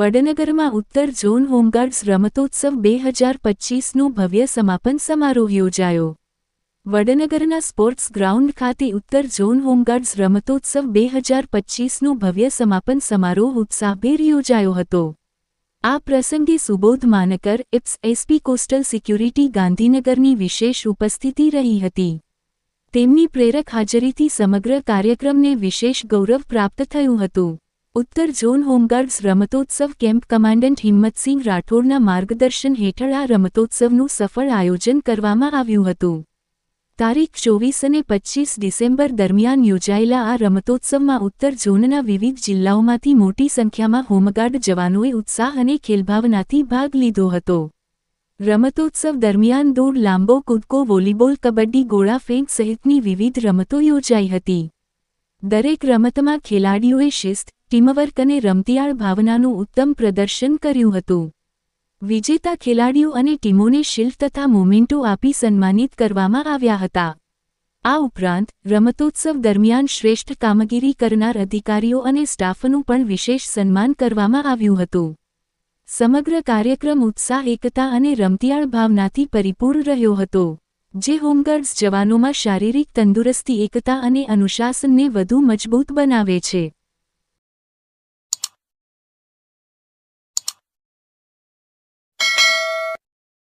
વડનગરમાં ઉત્તર zone home guards રમતોત્સવ 2025નો ભવ્ય સમાપન સમારોહ યોજાયો। વડનગરના સ્પોર્ટ્સ ગ્રાઉન્ડ ખાતે ઉત્તર ઝોન હોમગાર્ડ્સ રમતોત્સવ 2025નો ભવ્ય સમાપન સમારોહ ઉત્સાહભેર યોજાયો હતો। આ પ્રસંગે Subodh Mankar, SP coastal security ગાંધીનગરની વિશેષ ઉપસ્થિતિ રહી હતી। તેમની પ્રેરક હાજરીથી સમગ્ર કાર્યક્રમને વિશેષ ગૌરવ પ્રાપ્ત થયું હતું। ઉત્તર ઝોન હોમગાર્ડ્સ રમતોત્સવ કેમ્પ કમાન્ડન્ટ હિંમતસિંહ રાઠોડના માર્ગદર્શન હેઠળ આ રમતોત્સવનું સફળ આયોજન કરવામાં આવ્યું હતું। તારીખ 24 અને 25 ડિસેમ્બર દરમિયાન યોજાયેલા આ રમતોત્સવમાં ઉત્તર ઝોનના વિવિધ જિલ્લાઓમાંથી મોટી સંખ્યામાં હોમગાર્ડ જવાનોએ ઉત્સાહ અને ખેલભાવનાથી ભાગ લીધો હતો। રમતોત્સવ દરમિયાન દોડ, લાંબો કૂદકો, વોલીબોલ, કબડ્ડી, ગોળા ફેંક સહિતની વિવિધ રમતો યોજાઈ હતી। દરેક રમતમાં ખેલાડીઓએ શિસ્ત, ટીમવર્ક અને રમતિયાળ ભાવનાનું ઉત્તમ પ્રદર્શન કર્યું હતું। વિજેતા ખેલાડીઓ અને ટીમોને શિલ્ડ તથા મોમેન્ટો આપી સન્માનિત કરવામાં આવ્યા હતા। આ ઉપરાંત રમતોત્સવ દરમિયાન શ્રેષ્ઠ કામગીરી કરનાર અધિકારીઓ અને સ્ટાફનું પણ વિશેષ સન્માન કરવામાં આવ્યું હતું। સમગ્ર કાર્યક્રમ ઉત્સાહ, એકતા અને રમતિયાળ ભાવનાથી પરિપૂર્ણ રહ્યો હતો, જે હોમગાર્ડ્સ જવાનોમાં શારીરિક તંદુરસ્તી, એકતા અને અનુશાસનને વધુ મજબૂત બનાવે છે।